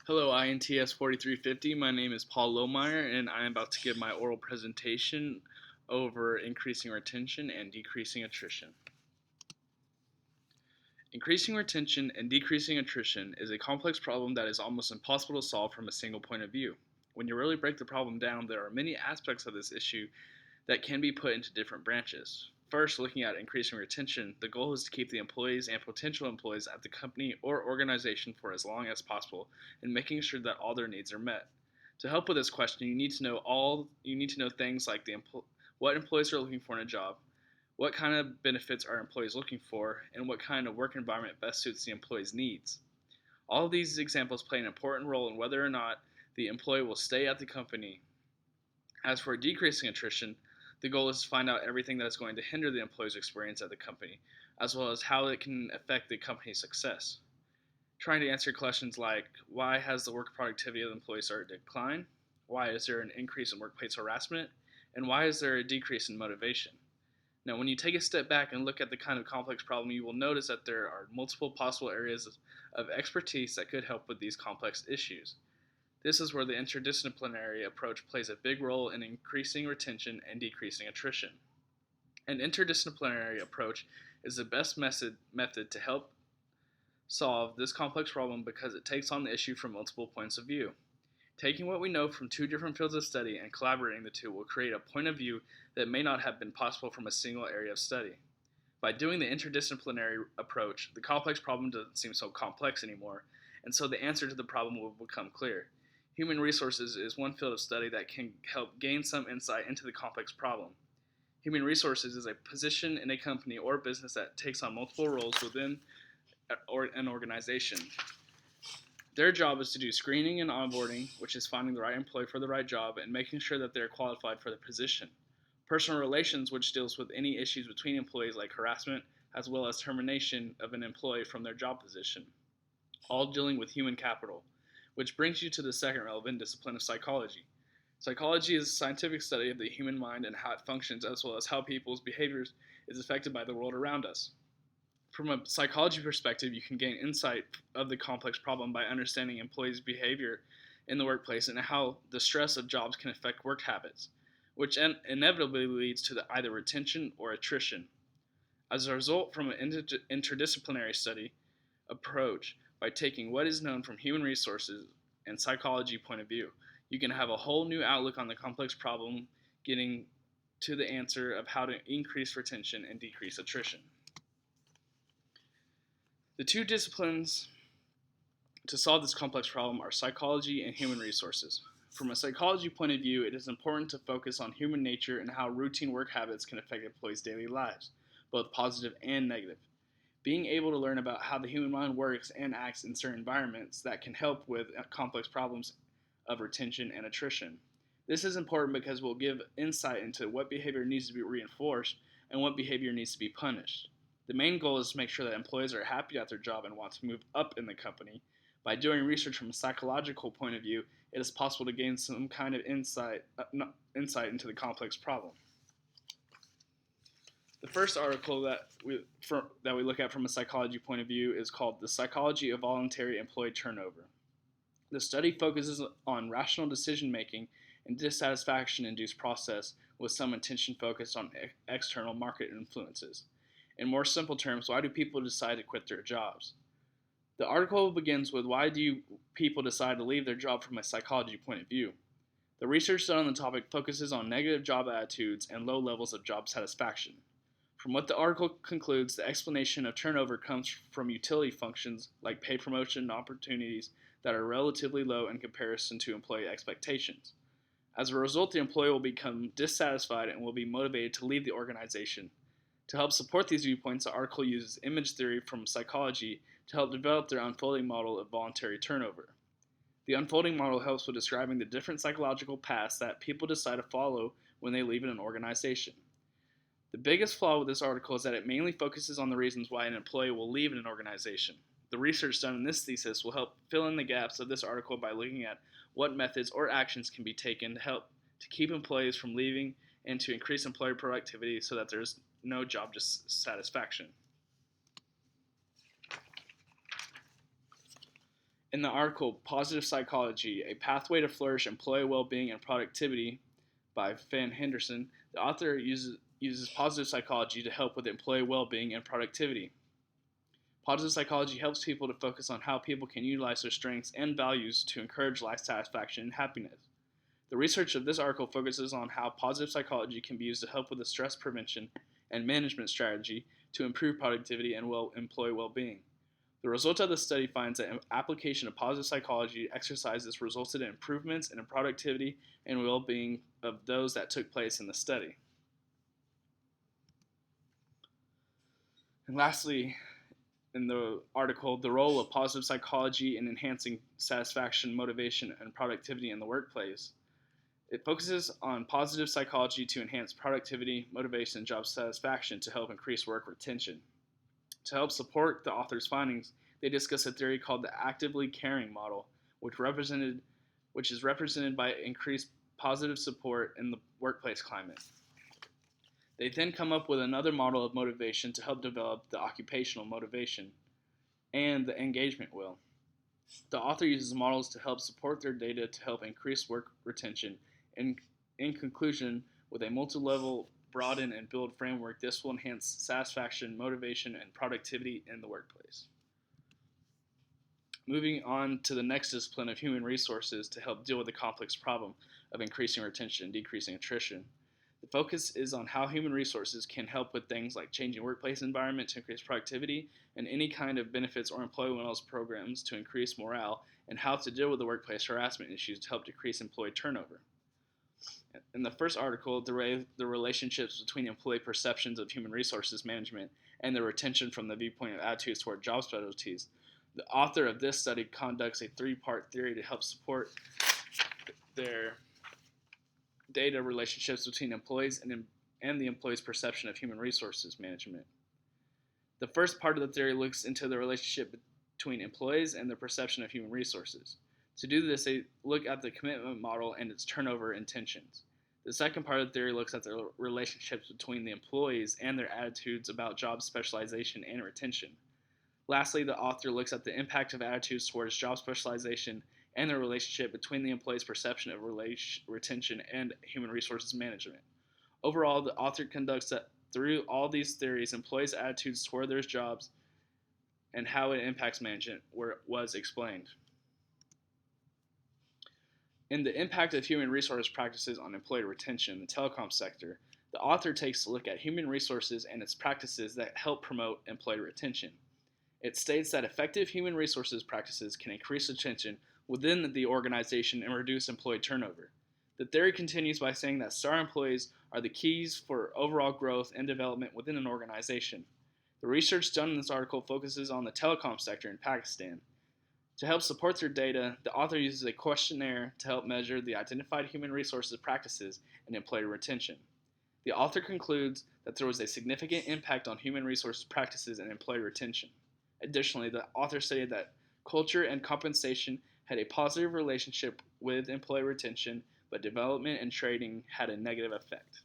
Hello, INTS 4350. My name is Paul Lohmeyer, and I am about to give my oral presentation over increasing retention and decreasing attrition. Increasing retention and decreasing attrition is a complex problem that is almost impossible to solve from a single point of view. When you really break the problem down, there are many aspects of this issue that can be put into different branches. First, looking at increasing retention, the goal is to keep the employees and potential employees at the company or organization for as long as possible and making sure that all their needs are met. To help with this question, you need to know things like what employees are looking for in a job, what kind of benefits are employees looking for, and what kind of work environment best suits the employee's needs. All of these examples play an important role in whether or not the employee will stay at the company. As for decreasing attrition, the goal is to find out everything that is going to hinder the employee's experience at the company, as well as how it can affect the company's success. Trying to answer questions like why has the work productivity of the employees started to decline? Why is there an increase in workplace harassment? And why is there a decrease in motivation? Now, when you take a step back and look at the kind of complex problem, you will notice that there are multiple possible areas of expertise that could help with these complex issues. This is where the interdisciplinary approach plays a big role in increasing retention and decreasing attrition. An interdisciplinary approach is the best method to help solve this complex problem because it takes on the issue from multiple points of view. Taking what we know from two different fields of study and collaborating the two will create a point of view that may not have been possible from a single area of study. By doing the interdisciplinary approach, the complex problem doesn't seem so complex anymore, and so the answer to the problem will become clear. Human resources is one field of study that can help gain some insight into the complex problem. Human resources is a position in a company or business that takes on multiple roles within an organization. Their job is to do screening and onboarding, which is finding the right employee for the right job and making sure that they are qualified for the position. Personal relations, which deals with any issues between employees like harassment, as well as termination of an employee from their job position. All dealing with human capital, which brings you to the second relevant discipline of psychology. Psychology is a scientific study of the human mind and how it functions, as well as how people's behaviors is affected by the world around us. From a psychology perspective, you can gain insight of the complex problem by understanding employees' behavior in the workplace and how the stress of jobs can affect work habits, which inevitably leads to either retention or attrition. As a result, from an interdisciplinary study approach, by taking what is known from human resources and psychology point of view, you can have a whole new outlook on the complex problem, getting to the answer of how to increase retention and decrease attrition. The two disciplines to solve this complex problem are psychology and human resources. From a psychology point of view, it is important to focus on human nature and how routine work habits can affect employees' daily lives, both positive and negative. Being able to learn about how the human mind works and acts in certain environments that can help with complex problems of retention and attrition. This is important because it will give insight into what behavior needs to be reinforced and what behavior needs to be punished. The main goal is to make sure that employees are happy at their job and want to move up in the company. By doing research from a psychological point of view, it is possible to gain some kind of insight into the complex problem. The first article that we look at from a psychology point of view is called The Psychology of Voluntary Employee Turnover. The study focuses on rational decision making and dissatisfaction-induced process with some attention focused on external market influences. In more simple terms, why do people decide to quit their jobs? The article begins with why do people decide to leave their job from a psychology point of view? The research done on the topic focuses on negative job attitudes and low levels of job satisfaction. From what the article concludes, the explanation of turnover comes from utility functions like pay promotion opportunities that are relatively low in comparison to employee expectations. As a result, the employee will become dissatisfied and will be motivated to leave the organization. To help support these viewpoints, the article uses image theory from psychology to help develop their unfolding model of voluntary turnover. The unfolding model helps with describing the different psychological paths that people decide to follow when they leave an organization. The biggest flaw with this article is that it mainly focuses on the reasons why an employee will leave an organization. The research done in this thesis will help fill in the gaps of this article by looking at what methods or actions can be taken to help to keep employees from leaving and to increase employee productivity so that there's no job dissatisfaction. In the article Positive Psychology, A Pathway to Flourish Employee Well-Being and Productivity by Van Henderson, the author uses positive psychology to help with employee well-being and productivity. Positive psychology helps people to focus on how people can utilize their strengths and values to encourage life satisfaction and happiness. The research of this article focuses on how positive psychology can be used to help with the stress prevention and management strategy to improve productivity and employee well-being. The results of the study finds that application of positive psychology exercises resulted in improvements in the productivity and well-being of those that took place in the study. And lastly, in the article, the role of positive psychology in enhancing satisfaction, motivation, and productivity in the workplace. It focuses on positive psychology to enhance productivity, motivation, and job satisfaction to help increase work retention. To help support the author's findings, they discuss a theory called the actively caring model, which is represented by increased positive support in the workplace climate. They then come up with another model of motivation to help develop the occupational motivation and the engagement wheel. The author uses models to help support their data to help increase work retention. In conclusion, with a multi-level broaden and build framework, this will enhance satisfaction, motivation, and productivity in the workplace. Moving on to the next discipline of human resources to help deal with the complex problem of increasing retention and decreasing attrition. The focus is on how human resources can help with things like changing workplace environment to increase productivity and any kind of benefits or employee wellness programs to increase morale, and how to deal with the workplace harassment issues to help decrease employee turnover. In the first article, the relationships between employee perceptions of human resources management and their retention from the viewpoint of attitudes toward job specialties, the author of this study conducts a three-part theory to help support their data relationships between employees and the employee's perception of human resources management. The first part of the theory looks into the relationship between employees and their perception of human resources. To do this, they look at the commitment model and its turnover intentions. The second part of the theory looks at the relationships between the employees and their attitudes about job specialization and retention. Lastly, the author looks at the impact of attitudes towards job specialization and the relationship between the employee's perception of retention and human resources management. Overall, the author conducts that through all these theories, employees' attitudes toward their jobs and how it impacts management was explained. In the impact of human resource practices on employee retention in the telecom sector, the author takes a look at human resources and its practices that help promote employee retention. It states that effective human resources practices can increase retention within the organization and reduce employee turnover. The theory continues by saying that star employees are the keys for overall growth and development within an organization. The research done in this article focuses on the telecom sector in Pakistan. To help support their data, the author uses a questionnaire to help measure the identified human resources practices and employee retention. The author concludes that there was a significant impact on human resources practices and employee retention. Additionally, the author stated that culture and compensation had a positive relationship with employee retention, but development and training had a negative effect.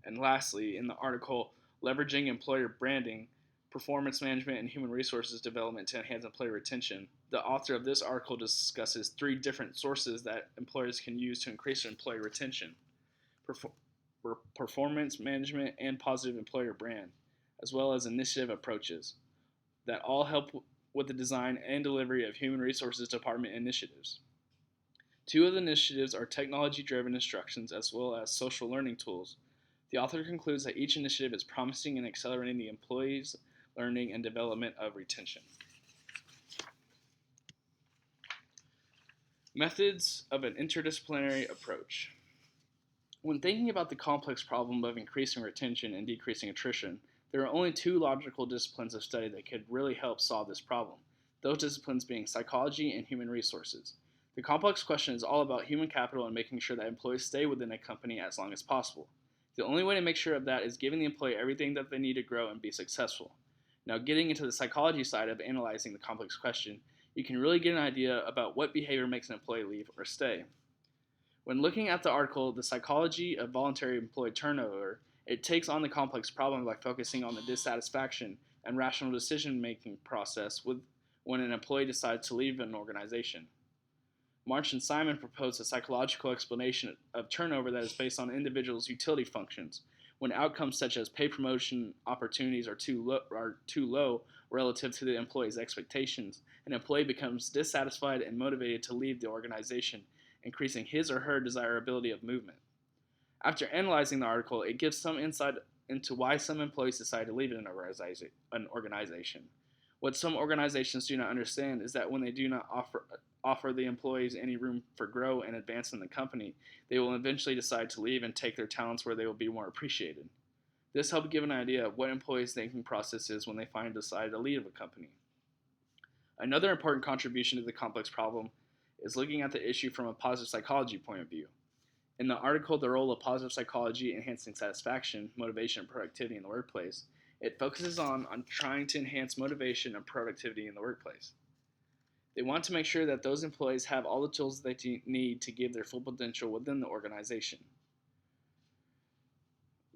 And lastly, in the article, Leveraging Employer Branding, Performance Management, and Human Resources Development to Enhance Employee Retention, the author of this article discusses three different sources that employers can use to increase their employee retention: performance management and positive employer brand, as well as initiative approaches that all help with the design and delivery of human resources department initiatives. Two of the initiatives are technology-driven instructions as well as social learning tools. The author concludes that each initiative is promising in accelerating the employees' learning and development of retention. Methods of an interdisciplinary approach. When thinking about the complex problem of increasing retention and decreasing attrition, there are only two logical disciplines of study that could really help solve this problem, those disciplines being psychology and human resources. The complex question is all about human capital and making sure that employees stay within a company as long as possible. The only way to make sure of that is giving the employee everything that they need to grow and be successful. Now, getting into the psychology side of analyzing the complex question, you can really get an idea about what behavior makes an employee leave or stay. When looking at the article, The Psychology of Voluntary Employee Turnover, it takes on the complex problem by focusing on the dissatisfaction and rational decision-making process when an employee decides to leave an organization. March and Simon proposed a psychological explanation of turnover that is based on individuals' utility functions. When outcomes such as pay promotion opportunities are too low relative to the employee's expectations, an employee becomes dissatisfied and motivated to leave the organization, increasing his or her desirability of movement. After analyzing the article, it gives some insight into why some employees decide to leave an organization. What some organizations do not understand is that when they do not offer the employees any room for growth and advance in the company, they will eventually decide to leave and take their talents where they will be more appreciated. This helped give an idea of what employees' thinking process is when they finally decide to leave a company. Another important contribution to the complex problem is looking at the issue from a positive psychology point of view. In the article, The Role of Positive Psychology Enhancing Satisfaction, Motivation, and Productivity in the Workplace, it focuses on trying to enhance motivation and productivity in the workplace. They want to make sure that those employees have all the tools they need to give their full potential within the organization.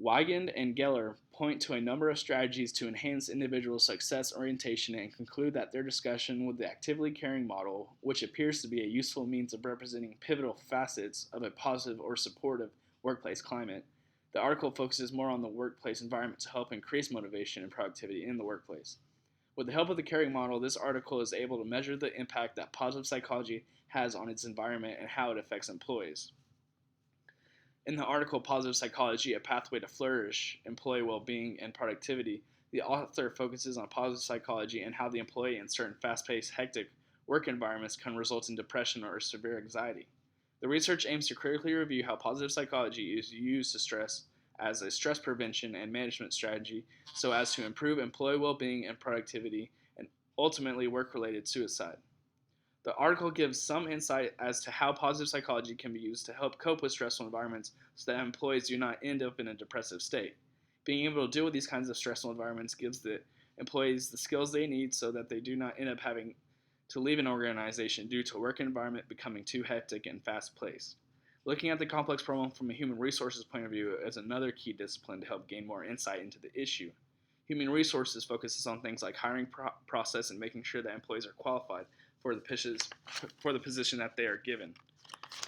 Weigand and Geller point to a number of strategies to enhance individual success orientation and conclude that their discussion with the actively caring model, which appears to be a useful means of representing pivotal facets of a positive or supportive workplace climate, the article focuses more on the workplace environment to help increase motivation and productivity in the workplace. With the help of the caring model, this article is able to measure the impact that positive psychology has on its environment and how it affects employees. In the article Positive Psychology, A Pathway to Flourish, Employee Well-Being, and Productivity, the author focuses on positive psychology and how the employee in certain fast-paced, hectic work environments can result in depression or severe anxiety. The research aims to critically review how positive psychology is used to stress as a stress prevention and management strategy so as to improve employee well-being and productivity and ultimately work-related suicide. The article gives some insight as to how positive psychology can be used to help cope with stressful environments so that employees do not end up in a depressive state. Being able to deal with these kinds of stressful environments gives the employees the skills they need so that they do not end up having to leave an organization due to a work environment becoming too hectic and fast-paced. Looking at the complex problem from a human resources point of view is another key discipline to help gain more insight into the issue. Human resources focuses on things like hiring process and making sure that employees are qualified for the position that they are given.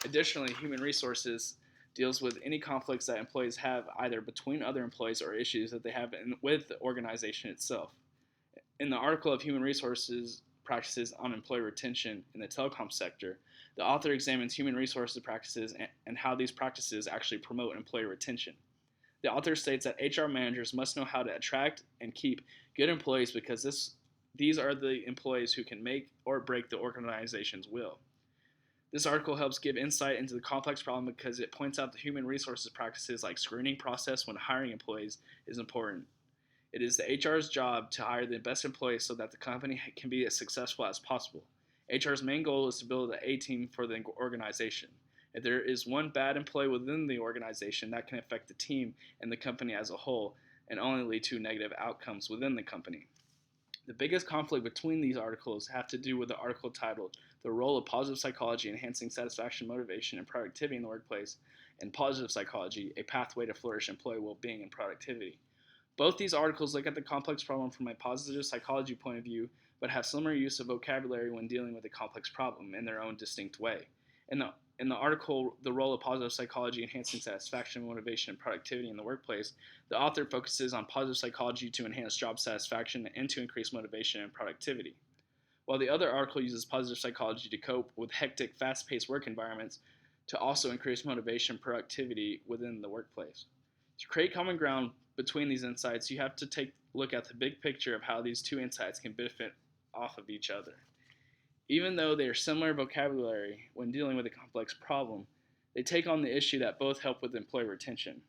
Additionally, human resources deals with any conflicts that employees have either between other employees or issues that they have with the organization itself. In the article of Human Resources Practices on Employee Retention in the Telecom Sector, the author examines human resources practices and how these practices actually promote employee retention. The author states that HR managers must know how to attract and keep good employees because these are the employees who can make or break the organization's will. This article helps give insight into the complex problem because it points out the human resources practices like screening process when hiring employees is important. It is the HR's job to hire the best employees so that the company can be as successful as possible. HR's main goal is to build an A-team for the organization. If there is one bad employee within the organization, that can affect the team and the company as a whole and only lead to negative outcomes within the company. The biggest conflict between these articles have to do with the article titled The Role of Positive Psychology Enhancing Satisfaction, Motivation, and Productivity in the Workplace and Positive Psychology, A Pathway to Flourish Employee Well-Being and Productivity. Both these articles look at the complex problem from a positive psychology point of view, but have similar use of vocabulary when dealing with a complex problem in their own distinct way. In the article, The Role of Positive Psychology Enhancing Satisfaction, Motivation, and Productivity in the Workplace, the author focuses on positive psychology to enhance job satisfaction and to increase motivation and productivity, while the other article uses positive psychology to cope with hectic, fast-paced work environments to also increase motivation and productivity within the workplace. To create common ground between these insights, you have to take a look at the big picture of how these two insights can benefit off of each other. Even though they are similar vocabulary when dealing with a complex problem, they take on the issue that both help with employee retention.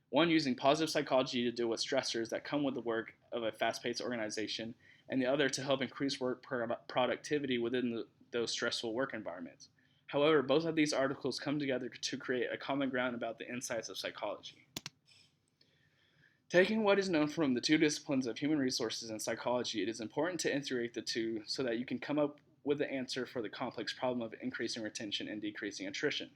One using positive psychology to deal with stressors that come with the work of a fast-paced organization, and the other to help increase work productivity within those stressful work environments. However, both of these articles come together to create a common ground about the insights of psychology. Taking what is known from the two disciplines of human resources and psychology, it is important to integrate the two so that you can come up with the answer for the complex problem of increasing retention and decreasing attrition.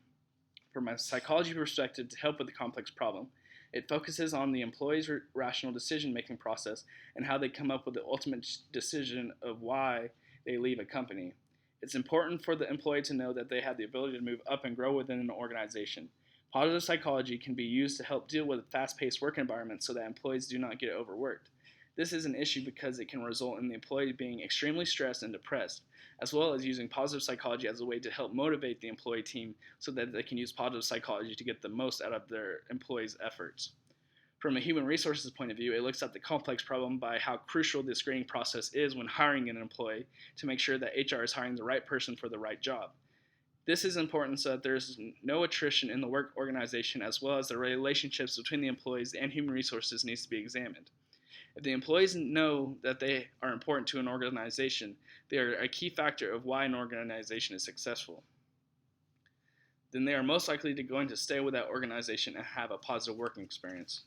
From a psychology perspective, to help with the complex problem, it focuses on the employee's rational decision-making process and how they come up with the ultimate decision of why they leave a company. It's important for the employee to know that they have the ability to move up and grow within an organization. Positive psychology can be used to help deal with fast paced work environments so that employees do not get overworked. This is an issue because it can result in the employee being extremely stressed and depressed, as well as using positive psychology as a way to help motivate the employee team so that they can use positive psychology to get the most out of their employees' efforts. From a human resources point of view, it looks at the complex problem by how crucial the screening process is when hiring an employee to make sure that HR is hiring the right person for the right job. This is important so that there's no attrition in the work organization, as well as the relationships between the employees and human resources needs to be examined. If the employees know that they are important to an organization, they are a key factor of why an organization is successful. Then they are most likely going to stay with that organization and have a positive working experience.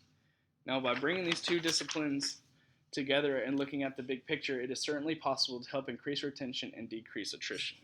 Now, by bringing these two disciplines together and looking at the big picture, it is certainly possible to help increase retention and decrease attrition.